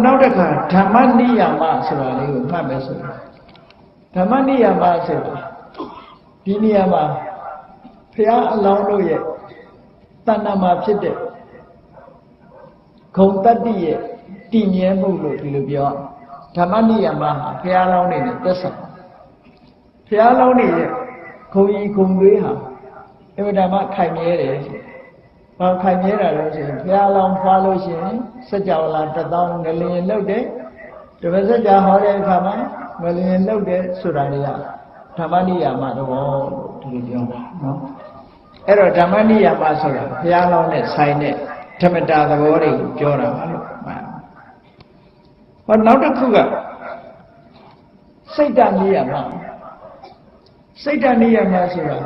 နောက်တစ်ခါဓမ္မနိယာမဆိုတာလေးကိုမှတ်မယ်ဆိုရင်ဓမ္မနိယာမဆိုတာဒီနေရာမှာဘုရားအလောင်းတို့ရဲ့တဏ္ဍာမှာဖြစ်တဲ့ဂုံတတ္တိရဲ့တည်မြဲမှုလို့ဒီလိုပြောဓမ္မနိယာမဟာဘုရားလောင်းတွေနဲ့သက်ဆိုင်ဘုရားလောင်းတွေရဲ့ဂုံကြီးဂုံသွေးဟာအမှန်တမ်းခိုင်မြဲတယ်။ဘာခိုင်မြဲတာလဲဆိုရင်ဘုရားလောင်းဖွာလို့ရှိရင်စัจ java လာ1000ငလျင်လှုပ်တယ်။ဓမ္မစကြာဟောတဲ့အခါမှာငလျင်လှုပ်တယ်ဆိုတာတွေကဓမ္မနိယာမတော့ဒီလိုပြောတာနော်။အဲ့တော့ဓမ္မနိယာမဆိုတာဘုရားလောင်းနဲ့ဆိုင်တဲ့ဓမ္မတာသဘောတွေကိုပြောတာပါလို့မှန်။ဟောနောက်တစ်ခုကစိတ်တနိယာမစိတ်တနိယာမဆိုတာ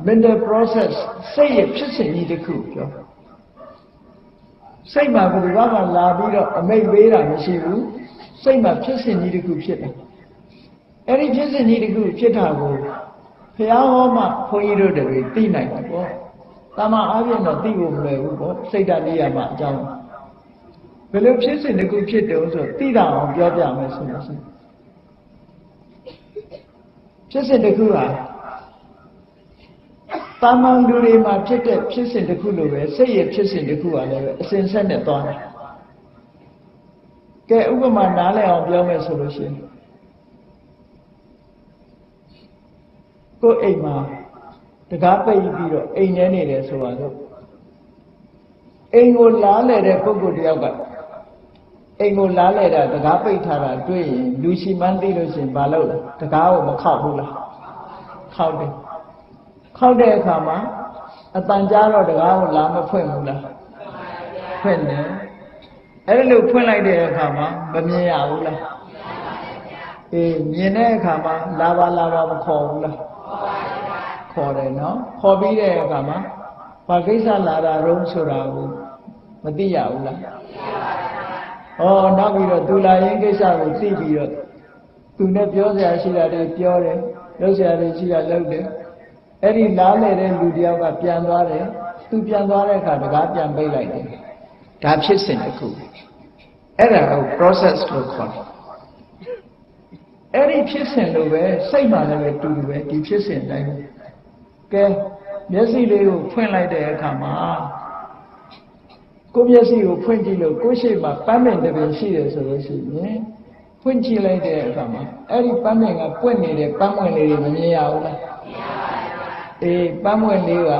mental process စိတ်ရဲ့ဖြစ်စဉ်ကြီးတစ်ခုပြောစိတ်မှာဘယ်သူမှလာပြီးတော့အမိတ်ပေးတာမရှိဘူးစိတ်မှာဖြစ်စဉ်ကြီးတစ်ခုဖြစ်တယ်အဲ့ဒီဖြစ်စဉ်ကြီးတစ်ခုဖြစ်တာကိုဘုရားဟောမှဘုန်းကြီးတို့တွေသိနိုင်တယ်ပေါ့တာမအားဖြင့်တော့သိဖို့မလွယ်ဘူးပေါ့စိတ်တနိယာမအကြောင်းဘယ်လိုဖြစ်စဉ်တစ်ခုဖြစ်တယ်ဆိုသိတာအောင်ပြောပြမယ်ဆိုလို့ရှိရင်ဖြစ်စဉ်တစ်ခုဟာတာမန်လူတွေမှာဖြစ်တဲ့ဖြစ်စဉ်တစ်ခုလိုပဲစိတ်ရဲ့ဖြစ်စဉ်တစ်ခုကလည်းအစဉ်ဆက်နဲ့သွားတယ်။ကဲဥပမာနားလည်အောင်ပြောမယ်ဆိုလို့ရှိရင်ကိုယ်အိမ်မှာတကားပိတ်ပြီးတော့အိမ်ထဲနေတယ်ဆိုတော့အိမ်ကိုလားလဲတဲ့ပုဂ္ဂိုလ်တယောက်ကအိမ်ကိုလားလဲတာတကားပိတ်ထားတာတွေ့ရင်လူရှိမှန်းသိလို့ရှိရင်မလုပ်လားတကားကိုမခောက်ဘူးလားခောက်တယ်ခောက်တဲ့အခါမှာအတန်ကြားတော့တကားကိုလာမဖွင့်ဘူးလားဖွင့်တယ်အဲ့လိုဖွင့်လိုက်တဲ့အခါမှာမမြင်ရဘူးလားအေးမြင်တဲ့အခါမှာလာပါမခေါ်ဘူးလားခေါ်တယ်နော်ခေါ်ပြီးတဲ့အခါမှာဘာကိစ္စလာတာရုံးဆိုတာကိုမသိရဘူးလားဩနောက်ပြီးတော့သူလာရင်ကိစ္စကိုသိပြီးတော့သူနဲ့ပြောစရာရှိတာတွေပြောတယ်လုပ်စရာတွေရှိတာလုပ်တယ်အဲ့ဒီလားလေတဲ့လူတယောက်ကပြန်သွားတယ်သူပြန်သွားတဲ့အခါတကားပြန်ပိတ်လိုက်တယ်ဒါဖြစ်စဉ်တစ်ခုအဲ့ဒါကို process လို့ခေါ်တယ်အဲ့ဒီဖြစ်စဉ်လိုပဲစိတ်မှလည်းပဲတူတူပဲဒီဖြစ်စဉ်တိုင်းကဲမျက်စိလေးကိုဖွင့်လိုက်တဲ့အခါမှာကိုယ်မျက်စိကိုဖွင့်ကြည့်လို့ကိုယ်ရှိမှပန်းပင်တစ်ပင်ရှိတယ်ဆိုလို့ရှိရင်ဖွင့်ကြည့်လိုက်တဲ့အခါမှာအဲ့ဒီပန်းပင်ကပွင့်နေတဲ့ပန်းပွင့်လေးတွေမမြင်ရဘူးလားအေးပန်းပွင့်လေးက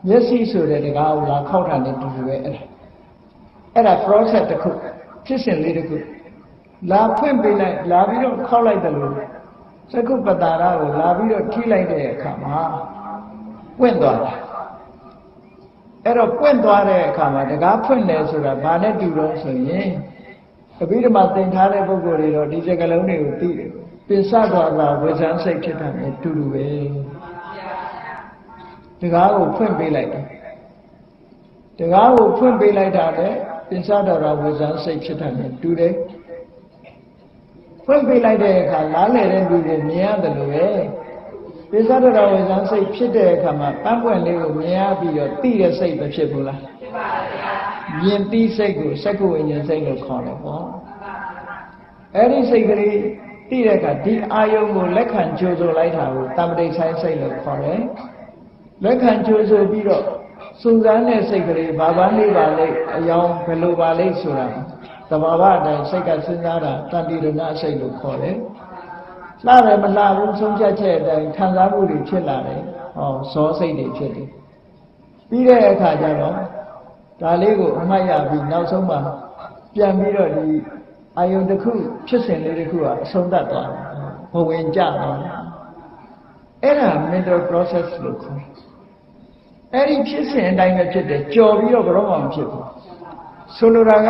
မျက်စိဆိုတဲ့တကားကိုလာခောက်တာနဲ့တူတူပဲအဲ့ဒါ process တစ်ခုဖြစ်စဉ်လေးတစ်ခုလာဖွင့်ပေးလိုက်လာပြီးတော့ခောက်လိုက်တယ်လို့သက္ကုပ္ပတာရကိုလာပြီးတော့ထိလိုက်တဲ့အခါမှာပွင့်သွားတာအဲ့တော့ပွင့်သွားတဲ့အခါမှာတကားဖွင့်တယ်ဆိုတာဘာနဲ့တူတော့ဆိုရင်အဘိဓမ္မာသင်ထားတဲ့ပုဂ္ဂိုလ်တွေတော့ဒီစကားလုံးတွေကိုသိတယ်ပိစတော်သာဝေဇန်စိတ်ဖြစ်တာနဲ့တူတူပဲတကားကိုဖွင့်ပေးလိုက်တယ်တကားကိုဖွင့်ပေးလိုက်တာနဲ့ပိစတော်သာဝေဇန်စိတ်ဖြစ်တာနဲ့တူတယ်ဖွင့်ပေးလိုက်တဲ့အခါလားလေတဲ့လူတွေမြင်ရတယ်လို့ပဲပိစတော်သာဝေဇန်စိတ်ဖြစ်တဲ့အခါမှာပန်းပွင့်လေးကိုမြင်ရပြီးတော့သိတဲ့စိတ်ပဲဖြစ်ဘူးလားဖြစ်ပါဗျာမြင်သိစိတ်ကိုစက္ကဝိညာဉ်စိတ်လို့ခေါ်တယ်ပေါ့အဲ့ဒီစိတ်ကလေးသိတဲ့အခါဒီအာယုံကိုလက်ခံကြိုဆိုလိုက်တာကိုတမ္ပတိဆိုင်စိတ်လို့ခေါ်တယ်လက်ခံကြိုဆိုပြီးတော့စူဇမ်းတဲ့စိတ်ကလေးဘာဘာလေးပါလိမ့်အယောင်ဘယ်လိုပါလိမ့်ဆိုတာသဘာဝအတိုင်းစိတ်ကစဉ်းစားတာတတိရဏစိတ်လို့ခေါ်တယ်လှတယ်မလှဘူးဆုံးဖြတ်ချက်အတိုင်းခံစားမှုတွေဖြစ်လာတယ်ဟောဇောစိတ်တွေဖြစ်တယ်ပြီးတဲ့အခါကျတော့ဒါလေးကိုအမှတ်ရပြီးနောက်ဆုံးမှပြန်ပြီးတော့ဒီအာယုန်တစ်ခုဖြစ်စဉ်လေးတစ်ခုကအဆုံးသတ်သွားတယ်ဘဝင်ကြသွားတယ်အဲ့ဒါ mental process လို့ခေါ်တယ်အဲ့ဒီဖြစ်စဉ်အတိုင်းပဲဖြစ်တယ်ကြော်ပြီးတော့ဘယ်တော့မှမဖြစ်ဘူးဆိုလိုတာက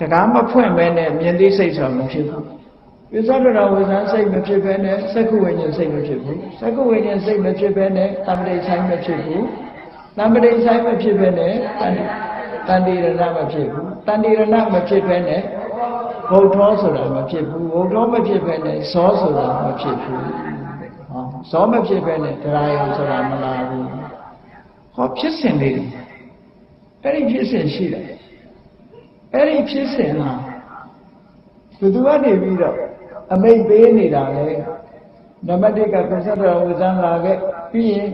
တကားမဖွင့်ပဲနဲ့မြင်သိစိတ်ဆိုတာမဖြစ်ဘူးပိဿဒရဝေဇန်စိတ်မဖြစ်ပဲနဲ့သက္ကဝိညာဉ်စိတ်မဖြစ်ဘူးသက္ကဝိညာဉ်စိတ်မဖြစ်ပဲနဲ့တမ္ပတိဆိုင်မဖြစ်ဘူးတမ္ပတိဆိုင်မဖြစ်ပဲနဲ့တန်တိရဏမဖြစ်ဘူးတန်တိရဏမဖြစ်ပဲနဲ့ဘုဒ္ဓောဆိုတာမဖြစ်ဘူးဘုဒ္ဓောမဖြစ်ပဲနဲ့ဇောဆိုတာမဖြစ်ဘူးဟောဇောမဖြစ်ပဲနဲ့တရားယုံဆိုတာမလာဘူးဟောဖြစ်စဉ်လေးအဲ့ဒီဖြစ်စဉ်ရှိတယ်အဲ့ဒီဖြစ်စဉ်ဟာ ဘယ်သူကနေပြီးတော့အမိတ်ပေးနေတာလဲနံပါတ်1ကပစ္စဒဝဇံလာခဲ့ပြီးရင်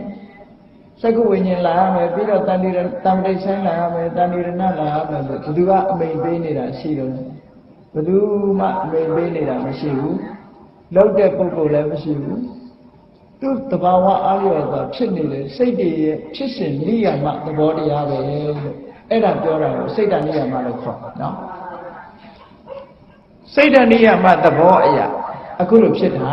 စက္ကဝိညာဉ်လာရမယ်ပြီးတော့တန်တိရတံပတိဆိုင်လာရမယ်တန်တိရဏလာရမယ်လို့ဘယ်သူကအမိတ်ပေးနေတာရှိတော့ဘယ်သူမှအမိတ်ပေးနေတာမရှိဘူးလောက်တဲ့ပုဂ္ဂိုလ်လည်းမရှိဘူးသူ့တဘာဝအားလျော်စွာဖြစ်နေတဲ့စိတ်တွေရဲ့ဖြစ်စဉ်နိယမသဘောတရားပဲလို့အဲ့ဒါပြောတာကိုစိတ်တနိယမလို့ခေါ်နော်စိတ်တနိယမသဘောအရာအခုလိုဖြစ်တာ